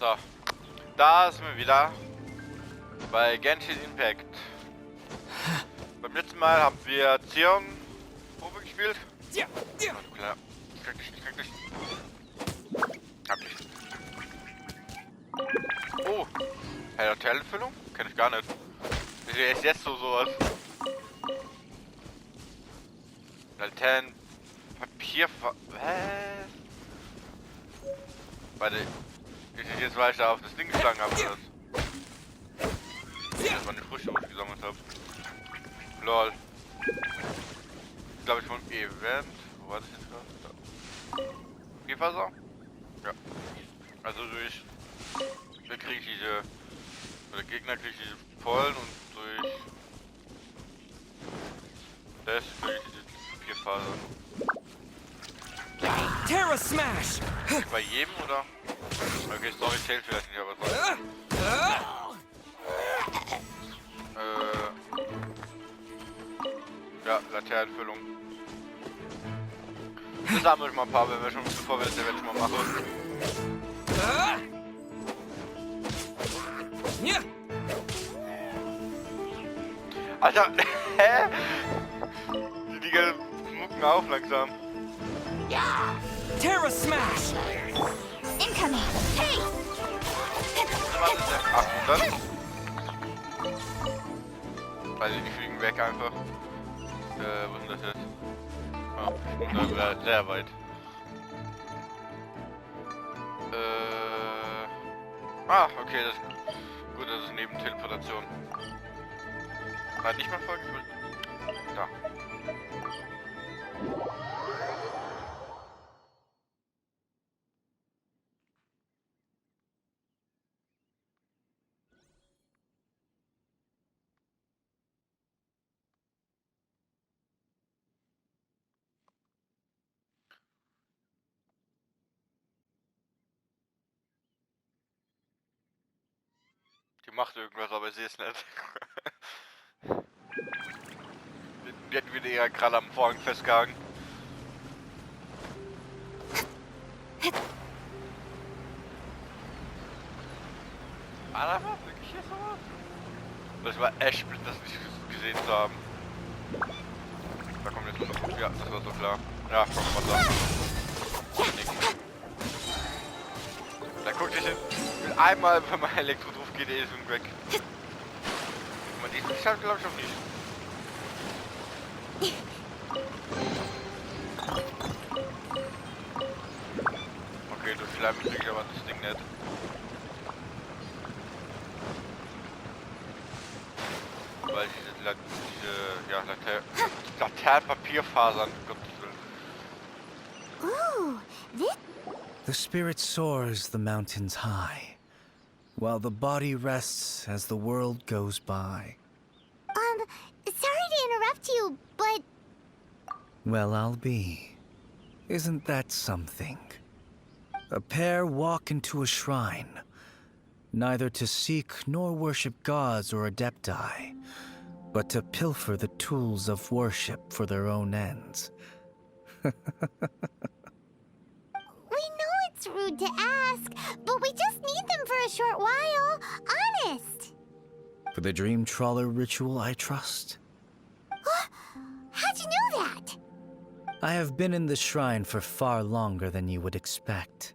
So, da sind wir wieder bei Genshin Impact. Beim letzten Mal haben wir Probe gespielt. Ja, klar. Ich krieg dich. Hab ich. Oh, Laternen-Füllung? Kenn ich gar nicht. Ich sehe jetzt sowas. Laternen, Papier, was? Warte, ich jetzt weil ich da auf das Ding geschlagen habe, oder was? Das waren die Früchte, die ich gesammelt habe. Lol. Ich glaube, ich von Event. Wo war das jetzt gerade? Gehfaser? Ja. Also durch. Wir kriegen diese. Oder Gegner kriegen diese Pollen und durch. Das kriege ich diese Papierfaser. Terra Smash! Bei jedem oder? Okay, Story zählt vielleicht nicht, aber trotzdem. Ja, Laternenfüllung. Das sammeln wir mal ein paar, wenn wir schon, bevor wir das Event schon mal machen. Alter, hä? Die Dinger mucken auf langsam. Terra Smash! Incoming! Hey! Was ist denn? 800? Weil die fliegen weg einfach. Wo sind das jetzt? Oh, sehr weit. Okay, das ist gut, das ist neben Teleportation. Nicht mal folgen, ich will. Da. Die macht irgendwas, aber ich sehe es nicht. Die hat wieder eher gerade am Vorhang festgehangen. Ah, da war wirklich hier sowas? Das war echt blöd, das nicht gesehen zu haben. Da kommt jetzt noch. Ja, das war so klar. Ja, komm mal da. Da guckt ich hin. Mit einmal, wenn mein Elektro drauf geht, ist und weg. Man die halt, glaube ich, auch nicht. Okay, durch Schleim krieg ich aber das Ding nicht. Weil diese Laternenpapierfasern, Gottes Willen. Ooh, this... The spirit soars the mountains high, while the body rests as the world goes by. Sorry to interrupt you, but... Well, I'll be. Isn't that something? A pair walk into a shrine, neither to seek nor worship gods or adepti, but to pilfer the tools of worship for their own ends. We know it's rude to ask, but we just need them for a short while. Honest. For the dream trawler ritual, I trust. How'd you know that? I have been in the shrine for far longer than you would expect.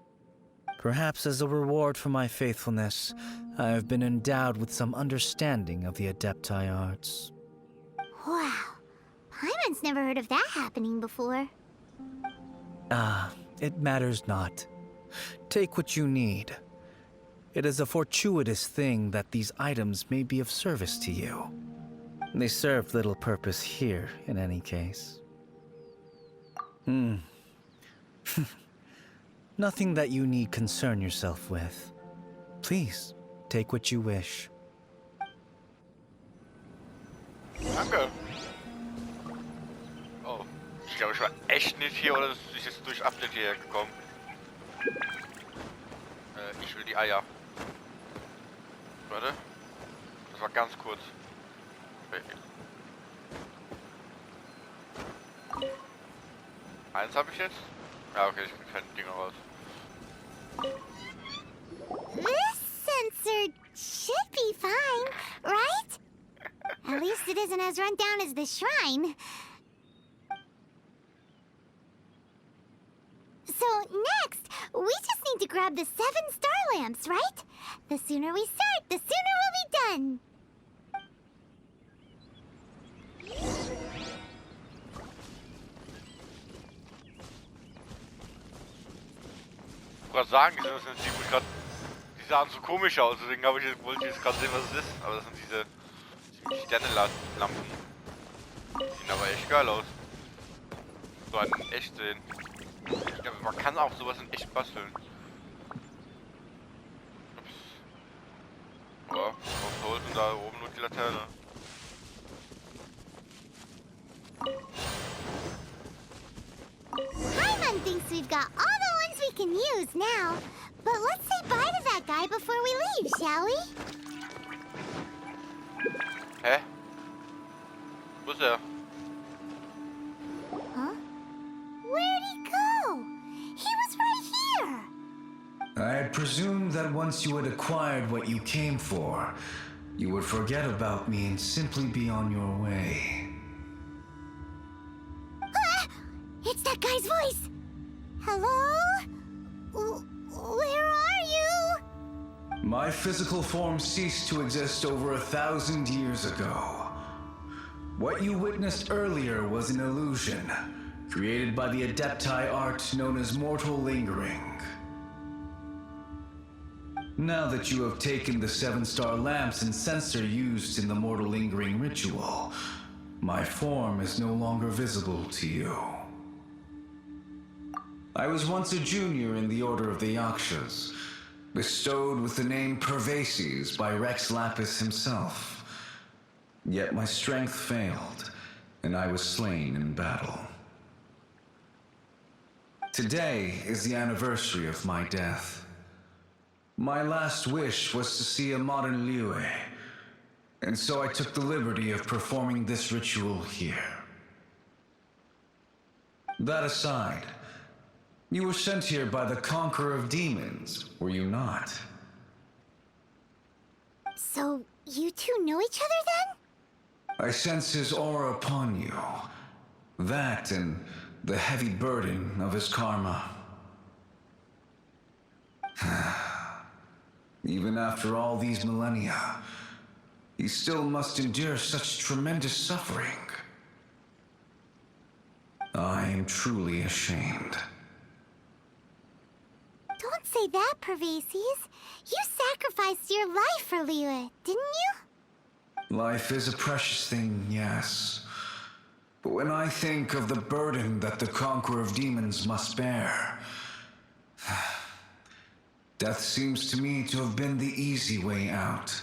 Perhaps as a reward for my faithfulness, I have been endowed with some understanding of the adepti arts. Wow. Paimon's never heard of that happening before. It matters not. Take what you need. It is a fortuitous thing that these items may be of service to you. They serve little purpose here, in any case. Nothing that you need concern yourself with. Please, take what you wish. Danke. Oh, ich glaube, ich war echt nicht hier oder ist jetzt durch Update hierher gekommen. Ich will die Eier. Warte. Das war ganz kurz. Eins habe ich jetzt. Ja, okay, ich krieg keine Dinger raus. This sensor should be fine, right? At least it isn't as run down as the shrine. So next, we just need to grab the 7 star lamps, right? The sooner we start, the sooner we'll be done. Ich wollte sagen, die sahen so komisch aus, deswegen wollte ich jetzt gerade sehen, was es ist. Aber das sind diese Sternenlampen. Sehen aber echt geil aus. So einen in echt sehen. Ich glaube, man kann auch sowas in echt basteln. Ups. Ja, was holt denn da oben nur die Laterne? Paimon thinks we've got all the ones we can use now. But let's say bye to that guy before we leave, shall we? Hä? Wo ist er? Huh? Where'd he go? He was right here. I had presumed that once you had acquired what you came for, you would forget about me and simply be on your way. Ah! It's that guy's voice. Hello? Where are you? My physical form ceased to exist over 1,000 years ago. What you witnessed earlier was an illusion, created by the Adepti art known as mortal lingering. Now that you have taken the 7-star lamps and sensor used in the mortal lingering ritual, my form is no longer visible to you. I was once a junior in the Order of the Yakshas, bestowed with the name Pervases by Rex Lapis himself. Yet my strength failed, and I was slain in battle. Today is the anniversary of my death. My last wish was to see a modern Liyue, and so I took the liberty of performing this ritual here. That aside, you were sent here by the Conqueror of Demons, were you not? So, you two know each other then? I sense his aura upon you. That and the heavy burden of his karma. Even after all these millennia, he still must endure such tremendous suffering. I am truly ashamed. Don't say that, Pervases. You sacrificed your life for Liyue, didn't you? Life is a precious thing, yes. But when I think of the burden that the Conqueror of Demons must bear, death seems to me to have been the easy way out.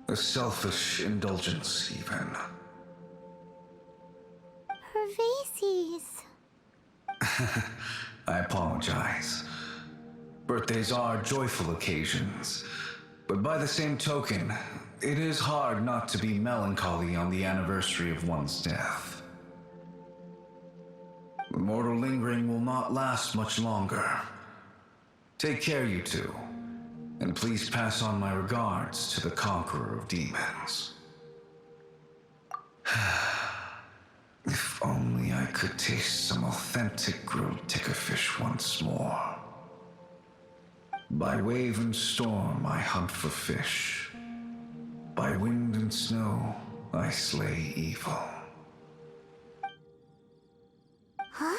A selfish indulgence, even. Pervases. I apologize. Birthdays are joyful occasions, but by the same token, it is hard not to be melancholy on the anniversary of one's death. The mortal lingering will not last much longer. Take care, you two, and please pass on my regards to the Conqueror of Demons. If only I could taste some authentic grilled tickerfish once more. By wave and storm I hunt for fish. By wind and snow I slay evil. Huh?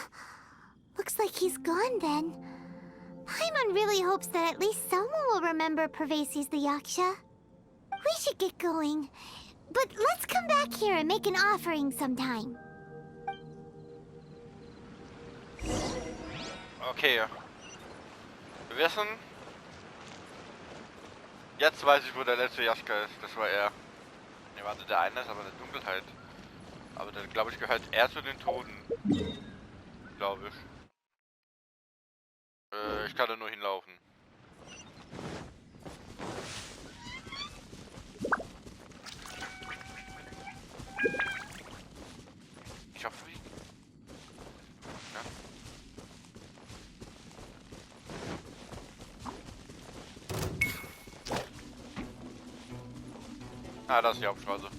Looks like he's gone then. Paimon really hopes that at least someone will remember Pervases the Yaksha. We should get going. But let's come back here and make an offering sometime. Okay. Wir wissen. Jetzt weiß ich, wo der letzte Jaschka ist. Das war er. Ne, warte, der eine ist aber in der Dunkelheit. Aber der, glaube ich, gehört eher zu den Toten. Glaube ich. Ich kann da nur hinlaufen. Ich hoffe, wie. Ja. Ah, das ist die Hauptstraße.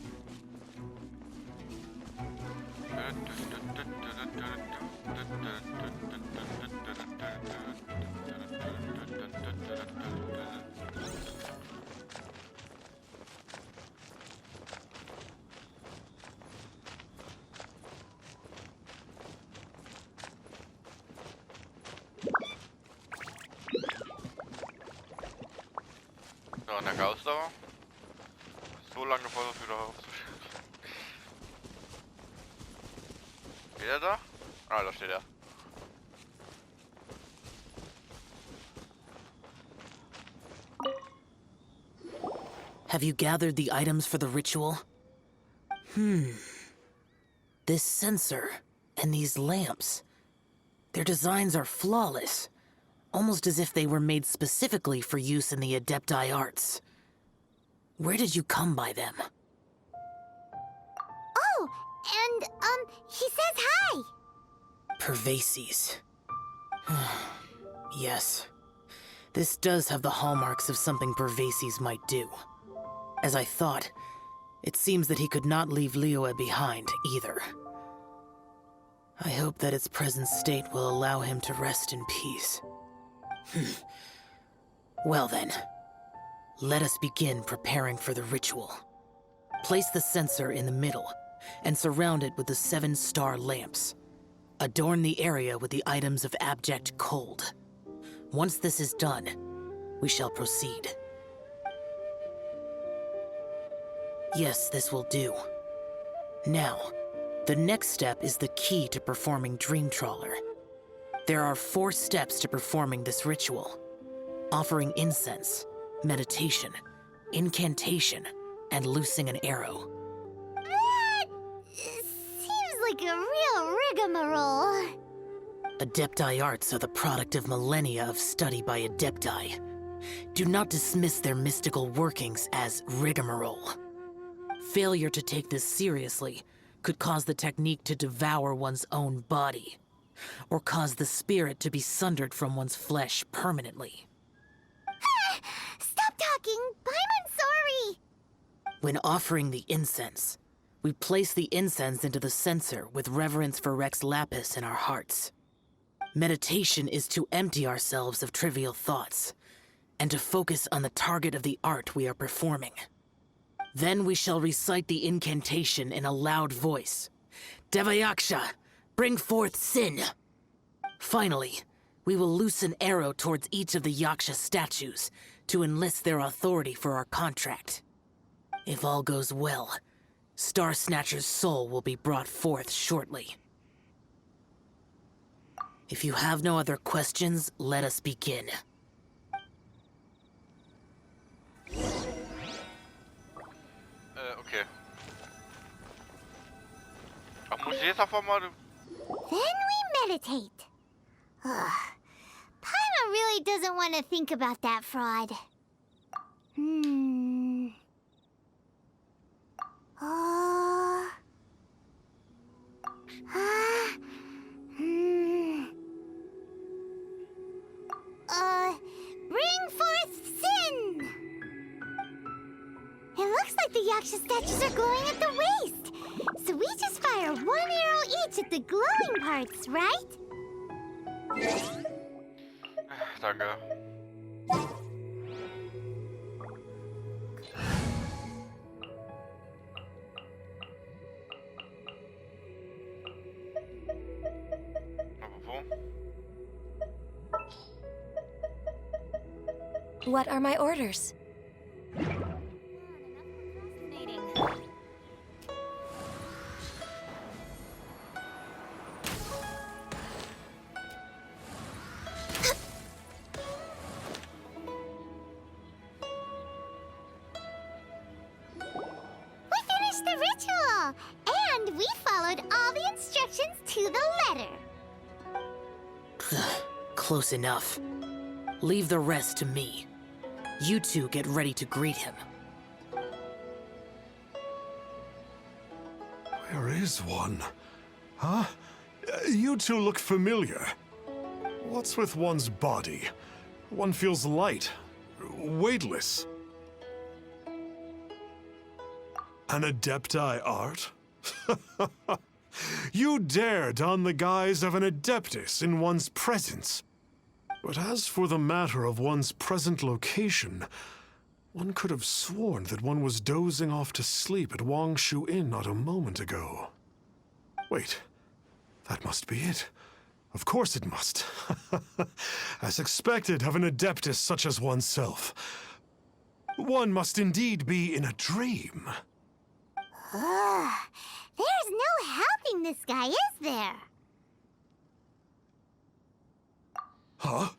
So, eine Ausdauer. So lange versucht wieder aufzustellen. Steht er da? Ah, da steht er. Have you gathered the items for the ritual? This sensor and these lamps. Their designs are flawless. Almost as if they were made specifically for use in the Adepti arts. Where did you come by them? Oh, and, he says hi! Pervases. Yes. This does have the hallmarks of something Pervases might do. As I thought, it seems that he could not leave Liyue behind, either. I hope that its present state will allow him to rest in peace. Well then, let us begin preparing for the ritual. Place the censer in the middle, and surround it with the 7-star lamps. Adorn the area with the items of abject cold. Once this is done, we shall proceed. Yes, this will do. Now, the next step is the key to performing Dream Trawler. There are 4 steps to performing this ritual. Offering incense, meditation, incantation, and loosing an arrow. That seems like a real rigmarole. Adepti arts are the product of millennia of study by Adepti. Do not dismiss their mystical workings as rigmarole. Failure to take this seriously could cause the technique to devour one's own body, or cause the spirit to be sundered from one's flesh permanently. Stop talking! I'm sorry! When offering the incense, we place the incense into the censer with reverence for Rex Lapis in our hearts. Meditation is to empty ourselves of trivial thoughts, and to focus on the target of the art we are performing. Then we shall recite the incantation in a loud voice. Devayaksha, bring forth sin! Finally, we will loose an arrow towards each of the Yaksha statues to enlist their authority for our contract. If all goes well, Star Snatcher's soul will be brought forth shortly. If you have no other questions, let us begin. Okay. Ach, muss ich jetzt einfach mal... Then we meditate. Ugh. Paimon really doesn't want to think about that fraud. Bring forth sin! It looks like the Yaksha statues are glowing at the waist. So we just fire 1 arrow each at the glowing parts, right? Danke. Apropos. What are my orders? The ritual! And we followed all the instructions to the letter. Close enough. Leave the rest to me. You two get ready to greet him. There is one. Huh? You two look familiar. What's with one's body? One feels light, weightless. An Adepti art? You dare don the guise of an Adeptus in one's presence. But as for the matter of one's present location, one could have sworn that one was dozing off to sleep at Wangshu Inn not a moment ago. Wait, that must be it. Of course it must. As expected of an Adeptus such as oneself. One must indeed be in a dream. There's no helping this guy, is there? Huh?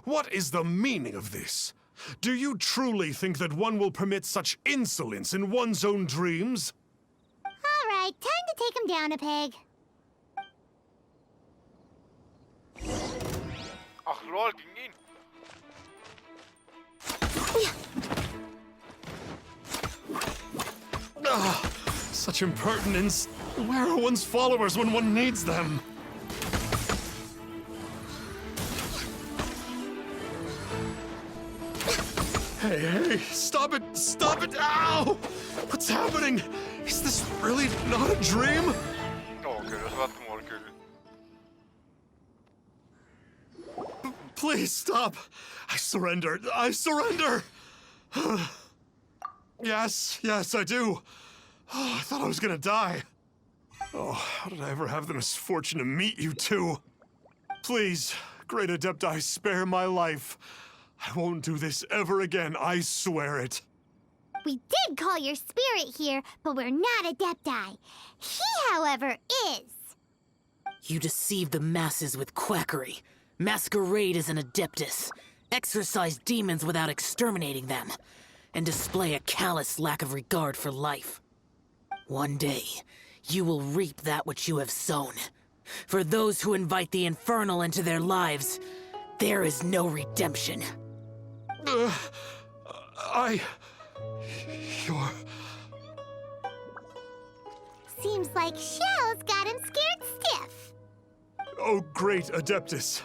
What is the meaning of this? Do you truly think that one will permit such insolence in one's own dreams? All right, time to take him down a peg. Ach lol, gegen ihn. Such impertinence. Where are one's followers when one needs them? Hey, stop it! Stop it! Ow! What's happening? Is this really not a dream? Oh, okay, das war Tumorkügel. Please stop! I surrender! I surrender! Yes, I do. Oh, I thought I was gonna die. Oh, how did I ever have the misfortune to meet you two? Please, great Adepti, spare my life. I won't do this ever again, I swear it. We did call your spirit here, but we're not Adepti. He, however, is. You deceive the masses with quackery, masquerade as an Adeptus, exorcise demons without exterminating them, and display a callous lack of regard for life. One day, you will reap that which you have sown. For those who invite the infernal into their lives, there is no redemption. You're... Seems like Shell's got him scared stiff. Oh, great Adeptus.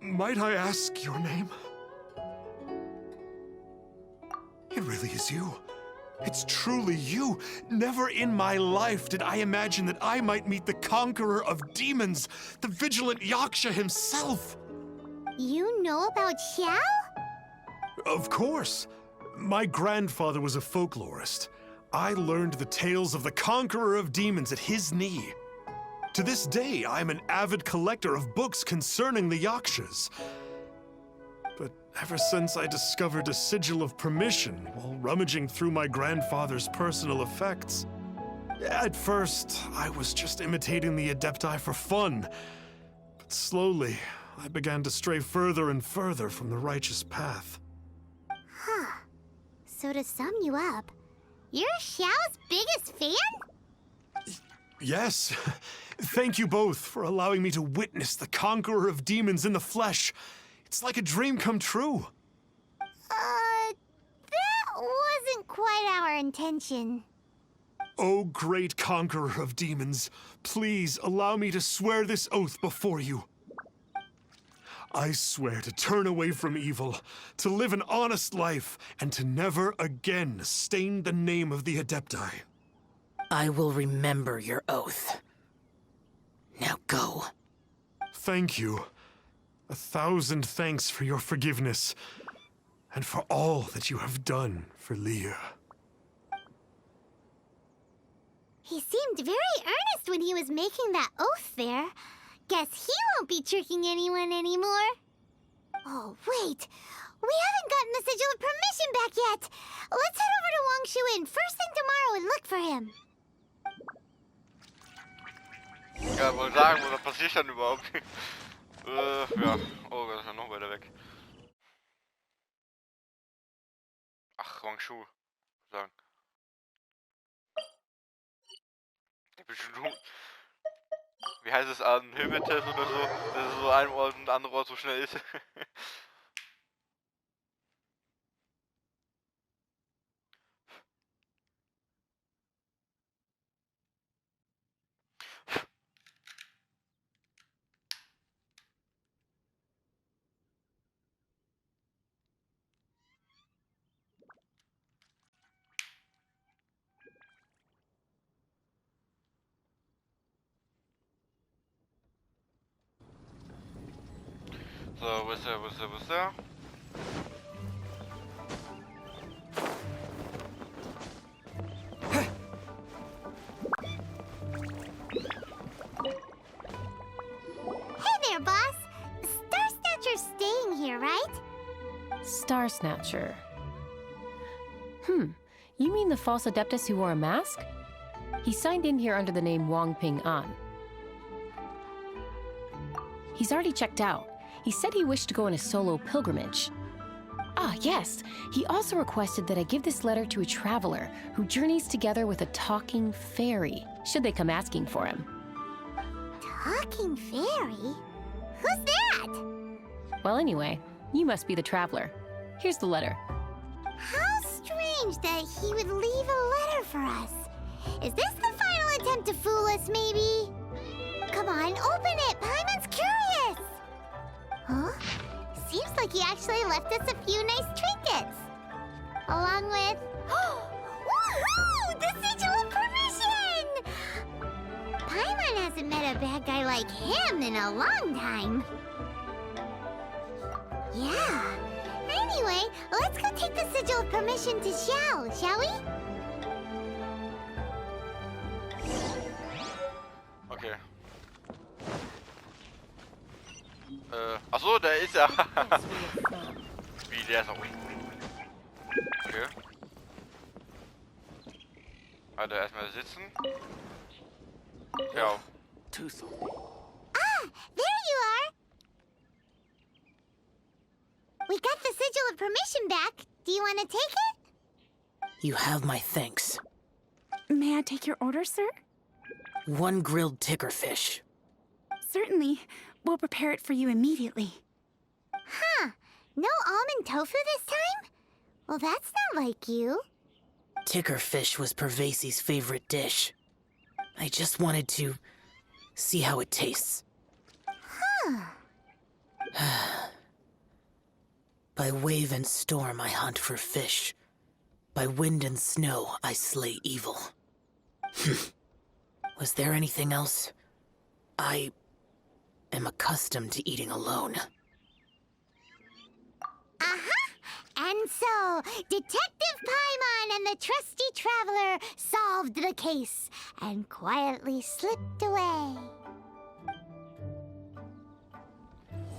Might I ask your name? It really is you. It's truly you. Never in my life did I imagine that I might meet the conqueror of demons, the vigilant Yaksha himself. You know about Shell? Of course. My grandfather was a folklorist. I learned the tales of the conqueror of demons at his knee. To this day, I'm an avid collector of books concerning the Yakshas. But ever since I discovered a sigil of permission while rummaging through my grandfather's personal effects, at first, I was just imitating the Adepti for fun. But slowly, I began to stray further and further from the righteous path. Huh. So to sum you up, you're Xiao's biggest fan? Yes. Thank you both for allowing me to witness the conqueror of demons in the flesh. It's like a dream come true. That wasn't quite our intention. Oh, great conqueror of demons, please allow me to swear this oath before you. I swear to turn away from evil, to live an honest life, and to never again stain the name of the Adepti. I will remember your oath. Now go. Thank you. 1,000 thanks for your forgiveness, and for all that you have done for Leah. He seemed very earnest when he was making that oath there. Guess he won't be tricking anyone anymore. Oh, wait. We haven't gotten the sigil of permission back yet. Let's head over to Wangshu Inn first thing tomorrow and look for him. Ja, wollte sagen, was passiert dann überhaupt? Ja, oh, das ist ja noch weiter weg. Ach, Wangshu, sagen. Der bestimmt, wie heißt es an Hilmetest oder so, dass es so ein Ort und ein anderer Ort so schnell ist. So, wo ist er, wo ist er, wo ist er? Hey there, boss. Star Snatcher's staying here, right? Star Snatcher. You mean the false adeptus who wore a mask? He signed in here under the name Wong Ping An. He's already checked out. He said he wished to go on a solo pilgrimage. Ah, yes. He also requested that I give this letter to a traveler who journeys together with a talking fairy, should they come asking for him. Talking fairy? Who's that? Well, anyway, you must be the traveler. Here's the letter. How strange that he would leave a letter for us. Is this the final attempt to fool us, maybe? Come on, open it! Paimon's curious! Huh? Seems like he actually left us a few nice trinkets. Along with... Woohoo! The sigil of permission! Paimon hasn't met a bad guy like him in a long time. Yeah. Anyway, let's go take the sigil of permission to Xiao, shall we? Okay. Achso, der ist ja. Wie, der ist auch unten. Okay. Also erstmal sitzen. Ja. Ah, there you are! We got the sigil of permission back. Do you want to take it? You have my thanks. May I take your order, sir? 1 grilled ticker fish. Certainly. We'll prepare it for you immediately. Huh. No almond tofu this time? Well, that's not like you. Ticker fish was Pervasi's favorite dish. I just wanted to see how it tastes. Huh. By wave and storm I hunt for fish. By wind and snow I slay evil. Was there anything else? I am accustomed to eating alone. And so, Detective Paimon and the trusty traveler solved the case and quietly slipped away.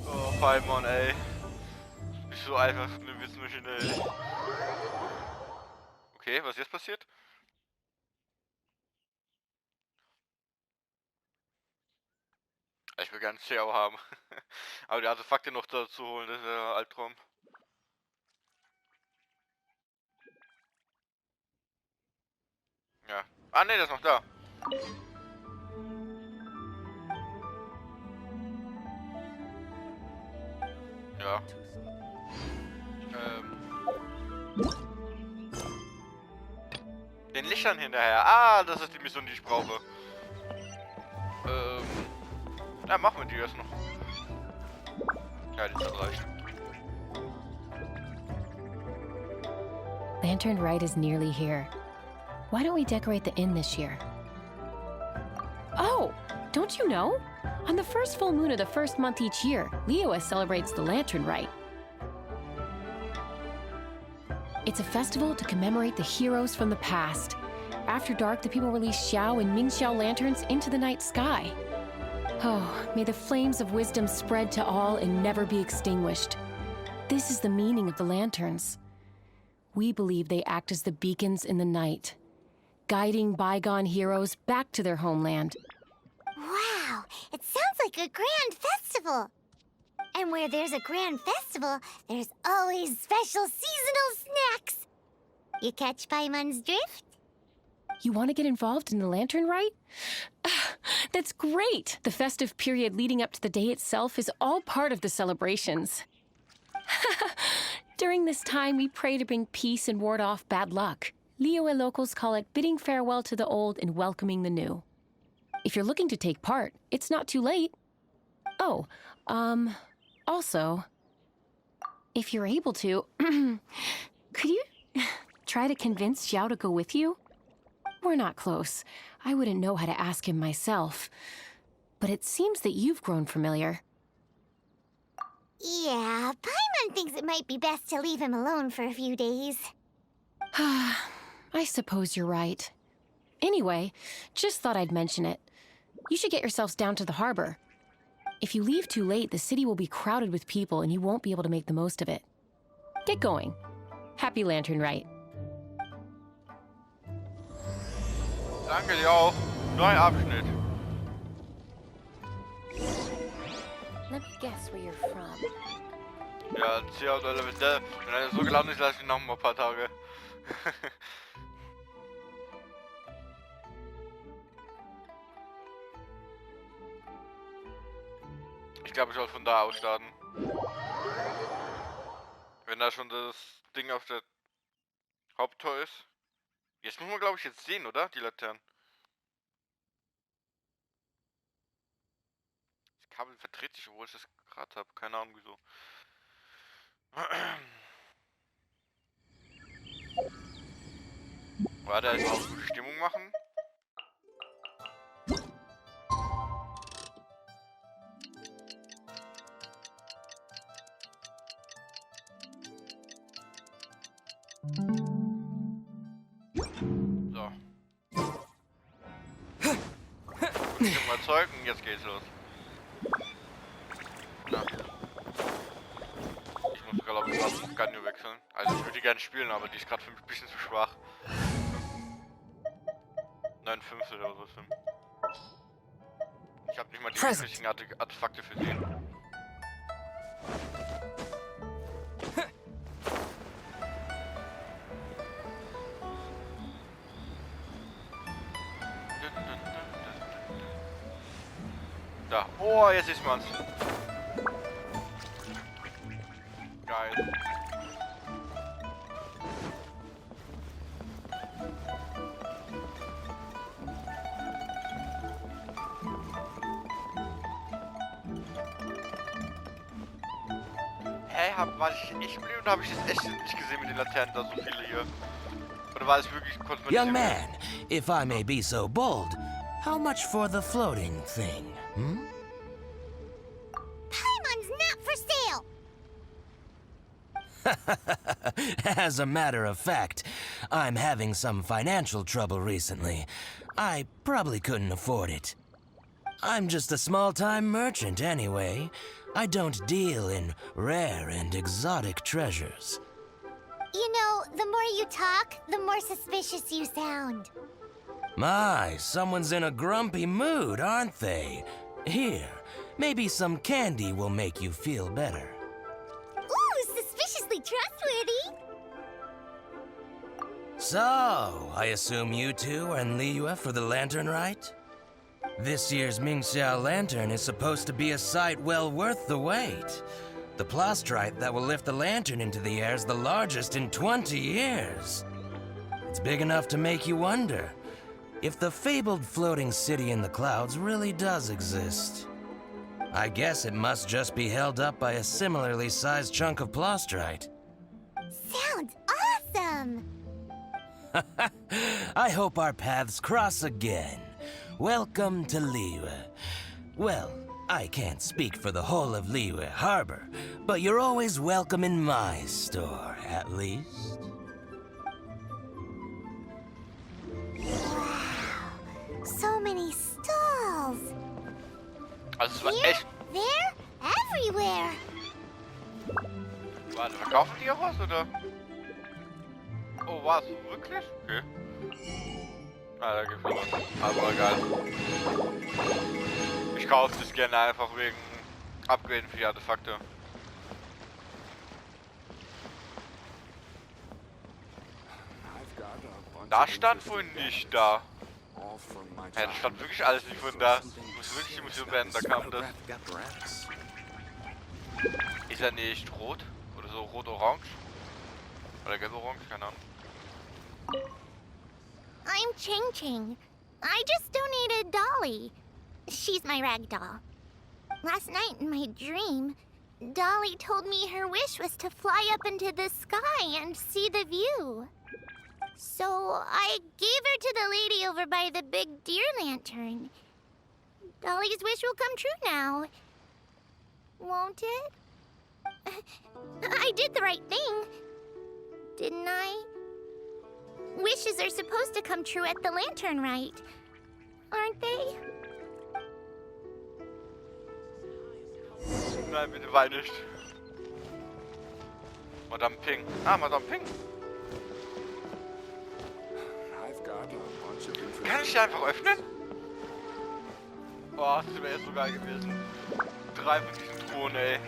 Oh, Paimon, ey. Nicht so einfach eine Witzmaschine, ey. Okay, was jetzt passiert? Ich will gerne Xiao haben. Aber die Artefakte noch dazu holen, das ist ja ein Albtraum. Ja. Ah ne, der ist noch da. Ja. Den Lichtern hinterher. Ah, das ist die Mission, die ich brauche. Ja, machen wir die erst noch. Ja, die Zeit reicht. Lantern Rite is nearly here. Why don't we decorate the inn this year? Oh, don't you know? On the first full moon of the first month each year, Liyue celebrates the Lantern Rite. It's a festival to commemorate the heroes from the past. After dark, the people release Xiao and Mingxiao lanterns into the night sky. Oh, may the flames of wisdom spread to all and never be extinguished. This is the meaning of the lanterns. We believe they act as the beacons in the night, guiding bygone heroes back to their homeland. Wow, it sounds like a grand festival. And where there's a grand festival, there's always special seasonal snacks. You catch Paimon's drift? You want to get involved in the Lantern Rite? That's great! The festive period leading up to the day itself is all part of the celebrations. During this time, we pray to bring peace and ward off bad luck. Liyue locals call it bidding farewell to the old and welcoming the new. If you're looking to take part, it's not too late. Oh, also, if you're able to, could you try to convince Xiao to go with you? We're not close. I wouldn't know how to ask him myself. But it seems that you've grown familiar. Yeah, Paimon thinks it might be best to leave him alone for a few days. I suppose you're right. Anyway, just thought I'd mention it. You should get yourselves down to the harbor. If you leave too late, the city will be crowded with people and you won't be able to make the most of it. Get going. Happy Lantern Rite. Danke dir auch. Neuer Abschnitt. Let me guess where you're from. Ja, Zia oder Lavendel. Wenn er so gelaunt ist, lasse ich ihn noch mal ein paar Tage. Ich glaube, ich soll von da aus starten. Wenn da schon das Ding auf der Haupttor ist. Jetzt muss man, glaube ich, jetzt sehen, oder? Die Laternen. Das Kabel verdreht sich, obwohl ich das gerade habe. Keine Ahnung wieso. Warte, jetzt auch gute Stimmung machen. So. Stimmung erzeugen, jetzt geht's los. Na. Ich muss glaube ich auf Ganyu wechseln. Also ich würde die gerne spielen, aber die ist gerade für mich ein bisschen zu schwach. 9 Fünftel oder so. Ich habe nicht mal die richtigen Artefakte für sie. Da. Oh, jetzt ist man's. Geil. War ich echt blind oder habe ich das echt nicht gesehen mit den Laternen, da so viele hier? Oder war es wirklich, konnte man Young nicht sehen? man, if I may be so bold, how much for the floating thing, hmm? Paimon's not for sale! As a matter of fact, I'm having some financial trouble recently. I probably couldn't afford it. I'm just a small-time merchant anyway. I don't deal in rare and exotic treasures. You know, the more you talk, the more suspicious you sound. My, someone's in a grumpy mood, aren't they? Here, maybe some candy will make you feel better. Ooh, suspiciously trustworthy! So, I assume you two are in Liyue for the Lantern Rite? This year's Mingxia Lantern is supposed to be a sight well worth the wait. The plastrite that will lift the lantern into the air is the largest in 20 years. It's big enough to make you wonder if the fabled floating city in the clouds really does exist. I guess it must just be held up by a similarly sized chunk of plastrite. Sounds awesome! I hope our paths cross again. Welcome to Liyue. Well, I can't speak for the whole of Liyue Harbor, but you're always welcome in my store, at least. Wow, so many stalls. Also es war Here, echt... there, everywhere. Warte, verkaufen die auch was, oder? Oh, was? Wirklich? Okay. Ah, da gibt's noch was. Aber egal. Ich kaufe das gerne einfach wegen Upgraden für die Artefakte. Da stand vorhin nicht da. Ja, da stand wirklich alles nicht von da. Ich muss wirklich die Mission beenden, da kam das. Ist er nicht rot? Oder so rot-orange? Oder gelb-orange? Keine Ahnung. I'm Ching Ching. I just donated Dolly. She's my rag doll. Last night in my dream, Dolly told me her wish was to fly up into the sky and see the view. So I gave her to the lady over by the big deer lantern. Dolly's wish will come true now. Won't it? I did the right thing. Didn't I? Wishes are supposed to come true at the Lantern Rite, aren't they? Nein, bitte wein nicht. Madame Ping. Ah, Madame Ping. Kann ich die einfach öffnen? Boah, das wäre jetzt so geil gewesen. 3 von diesen Truhen, ey.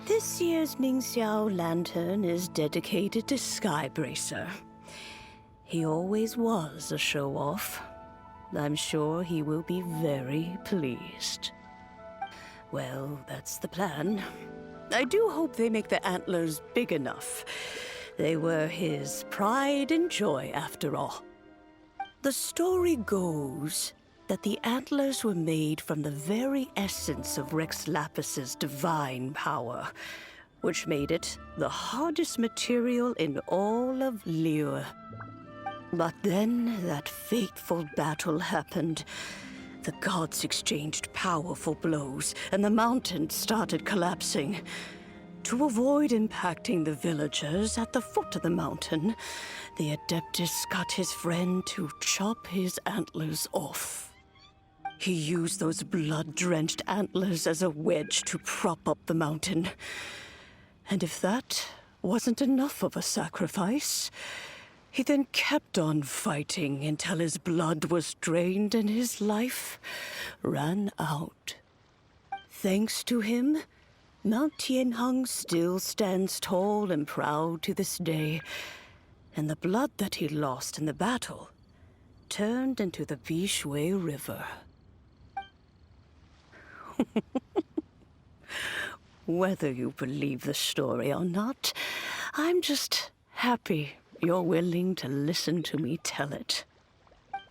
This year's Mingxiao Lantern is dedicated to Skybracer. He always was a show-off. I'm sure he will be very pleased. Well, that's the plan. I do hope they make the antlers big enough. They were his pride and joy, after all. The story goes that the antlers were made from the very essence of Rex Lapis's divine power, which made it the hardest material in all of Liyue. But then that fateful battle happened. The gods exchanged powerful blows, and the mountain started collapsing. To avoid impacting the villagers at the foot of the mountain, the Adeptus got his friend to chop his antlers off. He used those blood-drenched antlers as a wedge to prop up the mountain. And if that wasn't enough of a sacrifice, he then kept on fighting until his blood was drained and his life ran out. Thanks to him, Mount Tianheng still stands tall and proud to this day, and the blood that he lost in the battle turned into the Ps4 River. Whether you believe the story or not, I'm just happy you're willing to listen to me tell it.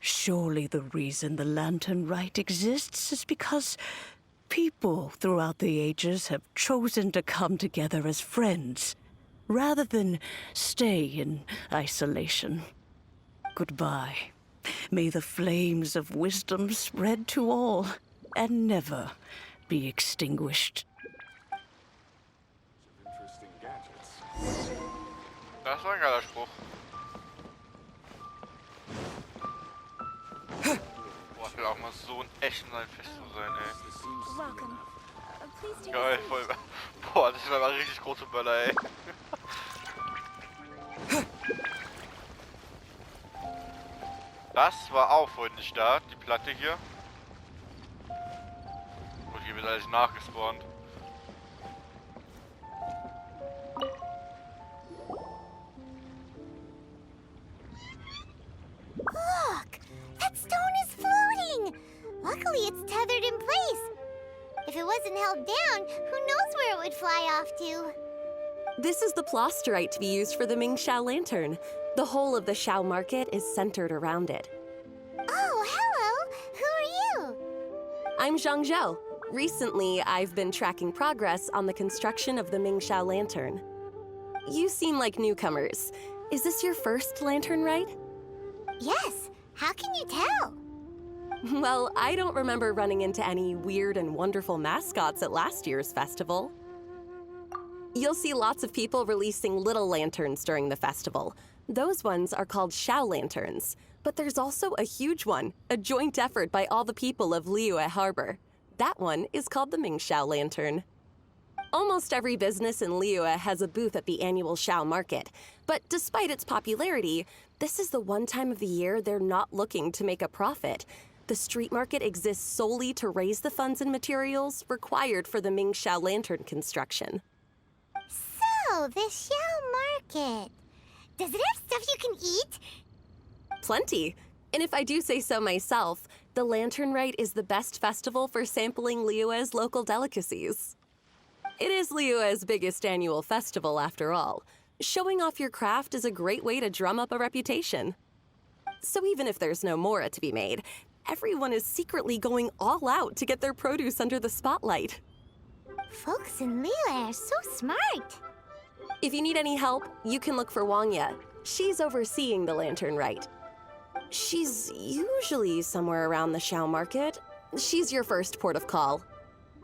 Surely the reason the Lantern Rite exists is because people throughout the ages have chosen to come together as friends, rather than stay in isolation. Goodbye. May the flames of wisdom spread to all, and never be extinguished. Das war ein geiler Spruch. Boah, ich will auch mal so ein echt in seinem Festival sein, ey. Welcome. Please do. Geil, voll. Boah, das sind aber richtig große Böller, ey. Das war auch vorhin nicht da, die Platte hier. Und hier wird alles nachgespawnt. Look! That stone is floating! Luckily, it's tethered in place. If it wasn't held down, who knows where it would fly off to? This is the plasterite to be used for the Mingxiao Lantern. The whole of the Xiao market is centered around it. Oh, hello! Who are you? I'm Zhang Zhou. Recently, I've been tracking progress on the construction of the Mingxiao Lantern. You seem like newcomers. Is this your first lantern rite? Yes. How can you tell? Well, I don't remember running into any weird and wonderful mascots at last year's festival. You'll see lots of people releasing little lanterns during the festival. Those ones are called Xiao lanterns. But there's also a huge one, a joint effort by all the people of Liyue Harbor. That one is called the Mingxiao Lantern. Almost every business in Liyue has a booth at the annual Xiao market. But despite its popularity, this is the one time of the year they're not looking to make a profit. The street market exists solely to raise the funds and materials required for the Mingxiao Lantern construction. So, the Xiao Market. Does it have stuff you can eat? Plenty. And if I do say so myself, the Lantern Rite is the best festival for sampling Liyue's local delicacies. It is Liyue's biggest annual festival, after all. Showing off your craft is a great way to drum up a reputation. So even if there's no mora to be made, everyone is secretly going all out to get their produce under the spotlight. Folks in Liyue are so smart. If you need any help, you can look for Wangya. She's overseeing the Lantern Rite. She's usually somewhere around the Xiao market. She's your first port of call.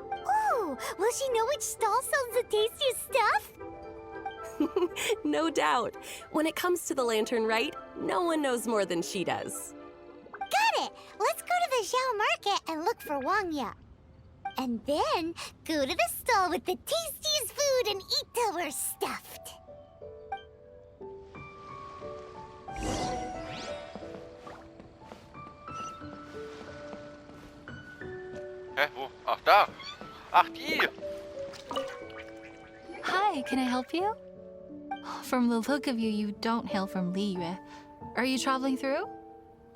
Ooh, Ooh, will she know which stall sells the tastiest stuff? No doubt. When it comes to the lantern rite, no one knows more than she does. Got it! Let's go to the Xiao Market and look for Wangya. And then go to the stall with the tastiest food and eat till we're stuffed. Hä, wo? Ach, da! Ach, die! Hi, can I help you? From the look of you, you don't hail from Liyue. Are you traveling through?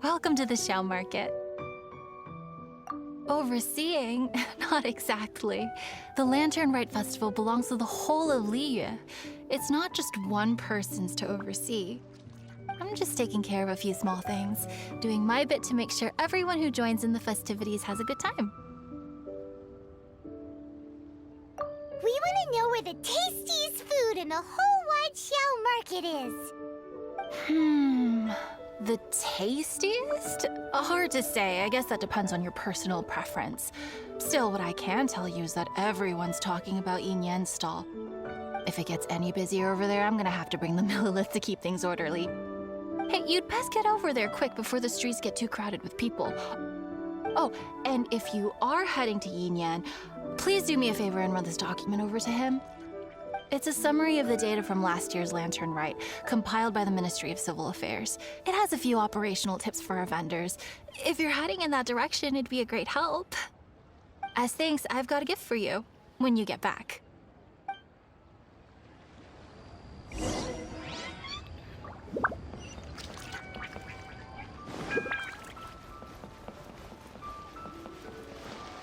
Welcome to the Xiao Market. Overseeing? Not exactly. The Lantern Rite Festival belongs to the whole of Liyue. It's not just one person's to oversee. I'm just taking care of a few small things, doing my bit to make sure everyone who joins in the festivities has a good time. We want to know where the tastiest food in the whole wide Xiao Market is. The tastiest? Hard to say. I guess that depends on your personal preference. Still, what I can tell you is that everyone's talking about Yin Yan's stall. If it gets any busier over there, I'm gonna have to bring the millilith to keep things orderly. Hey, you'd best get over there quick before the streets get too crowded with people. Oh, and if you are heading to Yin Yan, please do me a favor and run this document over to him. It's a summary of the data from last year's Lantern Rite, compiled by the Ministry of Civil Affairs. It has a few operational tips for our vendors. If you're heading in that direction, it'd be a great help. As thanks, I've got a gift for you when you get back.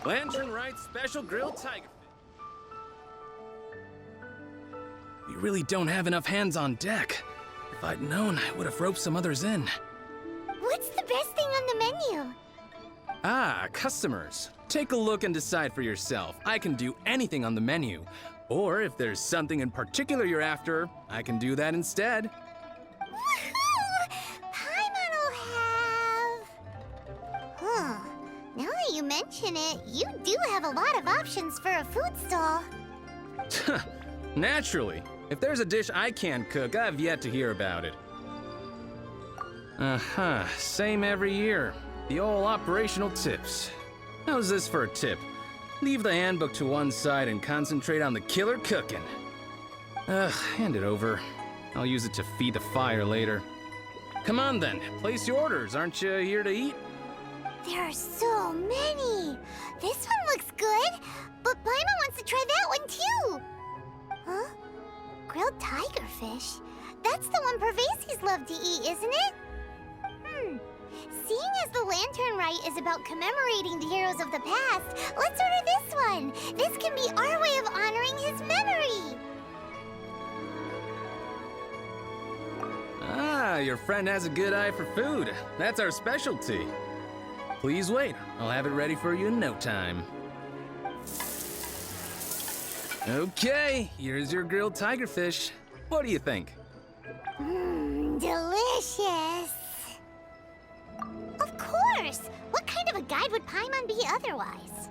Lantern Rite Special Grilled Tiger. We really don't have enough hands on deck. If I'd known, I would have roped some others in. What's the best thing on the menu? Ah, customers. Take a look and decide for yourself. I can do anything on the menu. Or if there's something in particular you're after, I can do that instead. Woohoo! Paimon will have... Huh. Now that you mention it, you do have a lot of options for a food stall. Naturally. If there's a dish I can't cook, I've yet to hear about it. Same every year. The old operational tips. How's this for a tip? Leave the handbook to one side and concentrate on the killer cooking. Hand it over. I'll use it to feed the fire later. Come on then, place your orders. Aren't you here to eat? There are so many. This one looks good, but Paimon wants to try that one too. Huh? Grilled tigerfish? That's the one Pervases love to eat, isn't it? Seeing as the Lantern Rite is about commemorating the heroes of the past, let's order this one. This can be our way of honoring his memory. Ah, your friend has a good eye for food. That's our specialty. Please wait. I'll have it ready for you in no time. Okay, here's your grilled tigerfish. What do you think? Delicious. Of course. What kind of a guide would Paimon be otherwise?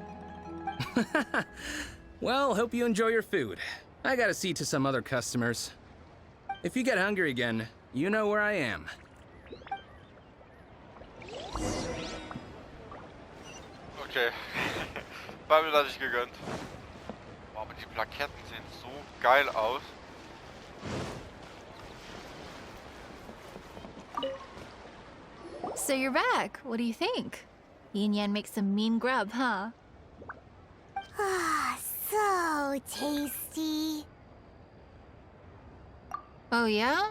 Well, hope you enjoy your food. I gotta see to some other customers. If you get hungry again, you know where I am. Okay. War mir das nicht gegönnt. Boah, aber die Plaketten sehen so geil aus. So you're back. What do you think? Yin Yan makes some mean grub, huh? Ah, so tasty. Oh yeah?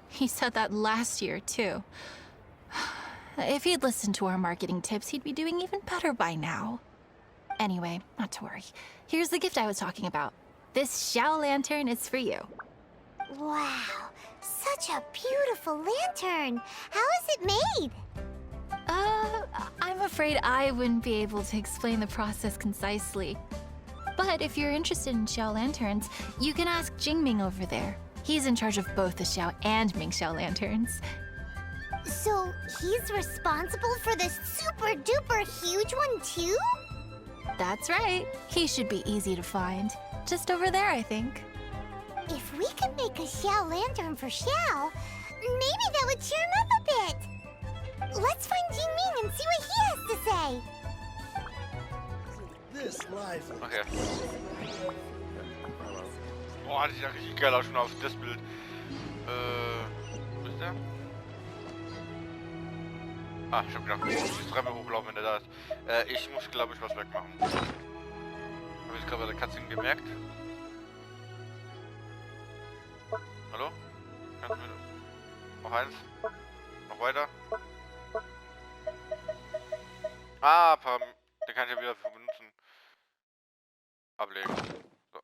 He said that last year, too. If he'd listened to our marketing tips, he'd be doing even better by now. Anyway, not to worry. Here's the gift I was talking about. This Xiao lantern is for you. Wow, such a beautiful lantern. How is it made? I'm afraid I wouldn't be able to explain the process concisely. But if you're interested in Xiao lanterns, you can ask Jingming over there. He's in charge of both the Xiao and Mingxiao lanterns. So he's responsible for this super duper huge one too? That's right. He should be easy to find. Just over there, I think. If we could make a Xiao lantern for Xiao, maybe that would cheer him up a bit. Let's find Jingming and see what he has to say. This life. Okay. Boah, das sieht ja richtig geil aus schon auf das Bild. Wo ist der? Ah, ich hab gedacht, ich muss die Treppe hochlaufen, wenn der da ist. Ich muss, glaube ich, was wegmachen. Habe ich gerade bei der Cutscene gemerkt. Hallo? Kannst du mir... Noch eins? Noch weiter? Ah, den kann ich ja wieder für benutzen. Ablegen. So.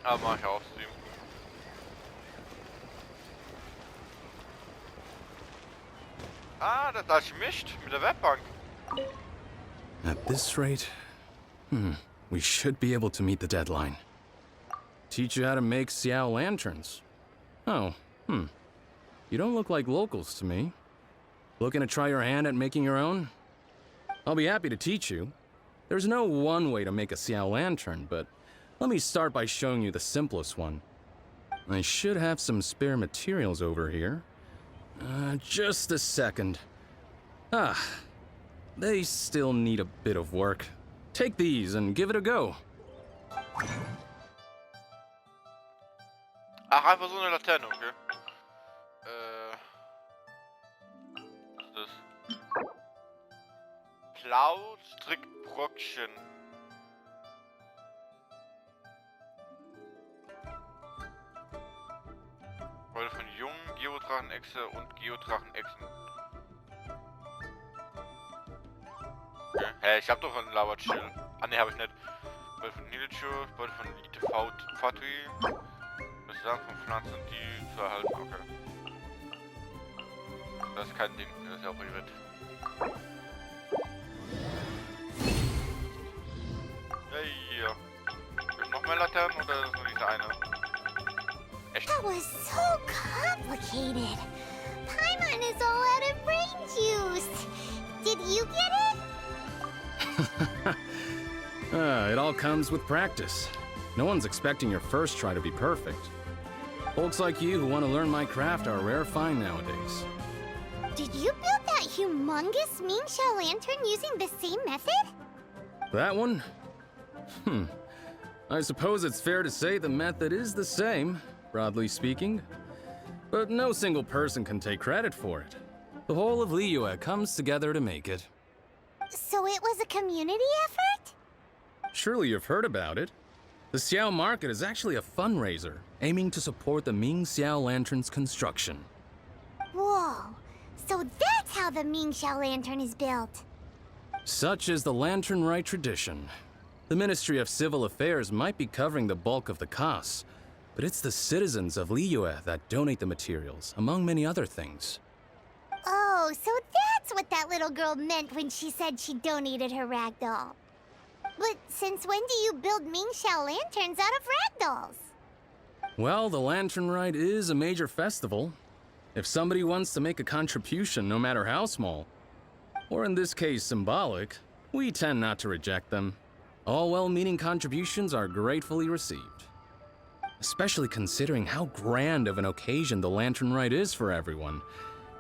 Aber mach ich auf Stream. Ah, das mischt mit der Webbank. At this rate, we should be able to meet the deadline. Teach you how to make Xiao lanterns. Oh, You don't look like locals to me. Looking to try your hand at making your own? I'll be happy to teach you. There's no one way to make a Xiao lantern, but let me start by showing you the simplest one. I should have some spare materials over here. Just a second. They still need a bit of work. Take these and give it a go. Ach, einfach so eine Laterne, okay. Was ist das? Cloud-Strickbrockchen. Beute von jungen Geodrachen-Echse und Geodrachen-Echsen. Okay. Hä, ich hab doch einen Lava-Chill. Ah, ne, hab ich nicht. Beute von Nilcho, Beute von ITV Fatui. Das Samen von Pflanzen, die zu erhalten, okay. Das ist kein Ding, das ist ja auch irrit. Hey, hier. Gibt noch mehr Laternen oder ist nur diese eine? Echt? That was so complicated. Paimon is all out of brain juice. Did you get it? It all comes with practice. No one's expecting your first try to be perfect. Folks like you who want to learn my craft are a rare find nowadays. Did you build that humongous Mingxiao lantern using the same method? That one? I suppose it's fair to say the method is the same, broadly speaking. But no single person can take credit for it. The whole of Liyue comes together to make it. So it was a community effort? Surely you've heard about it. The Xiao Market is actually a fundraiser, aiming to support the Ming Xiao Lantern's construction. Whoa, so that's how the Mingxiao lantern is built. Such is the Lantern Rite tradition. The Ministry of Civil Affairs might be covering the bulk of the costs, but it's the citizens of Liyue that donate the materials, among many other things. Oh, so that's what that little girl meant when she said she donated her ragdoll. But since when do you build Mingxiao lanterns out of ragdolls? Well, the Lantern Rite is a major festival. If somebody wants to make a contribution, no matter how small, or in this case symbolic, we tend not to reject them. All well-meaning contributions are gratefully received. Especially considering how grand of an occasion the Lantern Rite is for everyone.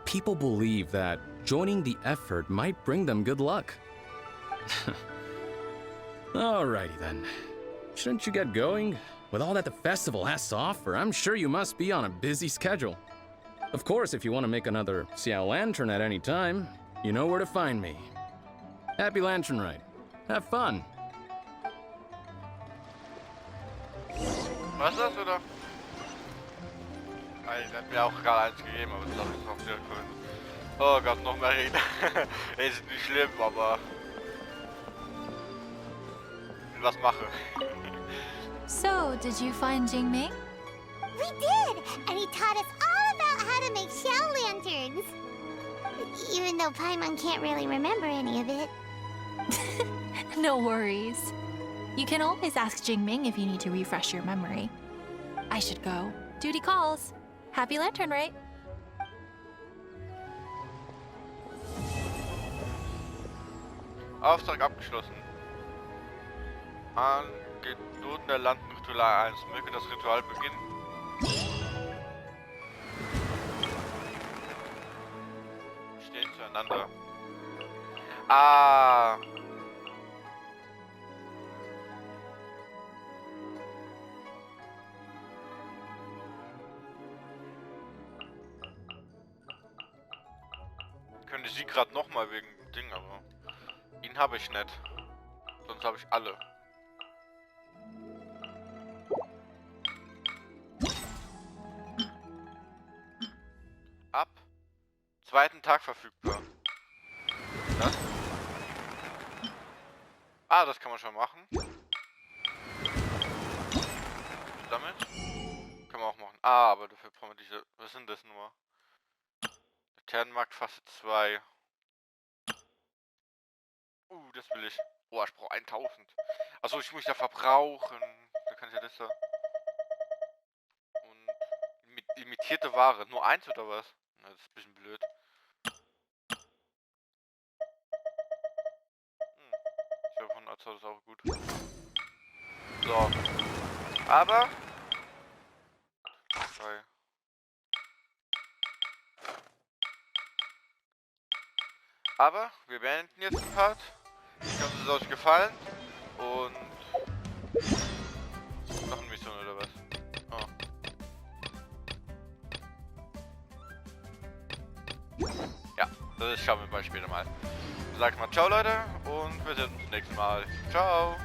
People believe that joining the effort might bring them good luck. Alrighty then. Shouldn't you get going? With all that the festival has to offer, I'm sure you must be on a busy schedule. Of course, if you want to make another Xiao Lantern at any time, you know where to find me. Happy Lantern Rite. Have fun. Was ist das, oder? Ich hätte mir auch gerade eins gegeben, aber das glaube ich ist auch sehr cool. Oh Gott, noch mehr Reden. Ist nicht schlimm, aber... was mache. So, did you find Jingming? We did! And he taught us all about how to make Xiao lanterns. Even though Paimon can't really remember any of it. No worries. You can always ask Jingming if you need to refresh your memory. I should go. Duty calls. Happy Lantern Rite. Auftrag abgeschlossen. Angeboten der Landritual 1. Möge das Ritual beginnen. Stehen zueinander. Ah. Könnte sie gerade nochmal wegen Ding, aber ihn habe ich nicht. Sonst habe ich alle. Ab zweiten Tag verfügbar. Das? Ah, das kann man schon machen. Damit? Können wir auch machen. Ah, aber dafür brauchen wir diese... Was sind das nur? Laternenmarkt Phase 2. Das will ich. Oh, ich brauche 1000. Achso, ich muss ja verbrauchen. Da kann ich ja das da. Und limitierte Ware. Nur 1 oder was? Na, das ist ein bisschen blöd. Ich glaube, 100 ist auch gut. So. Aber. 2. Aber wir beenden jetzt den Part. Ich hoffe, es ist euch gefallen. Und noch eine Mission oder was? Oh. Ja, das schauen wir später mal. Sagt mal ciao Leute und wir sehen uns nächstes Mal. Ciao!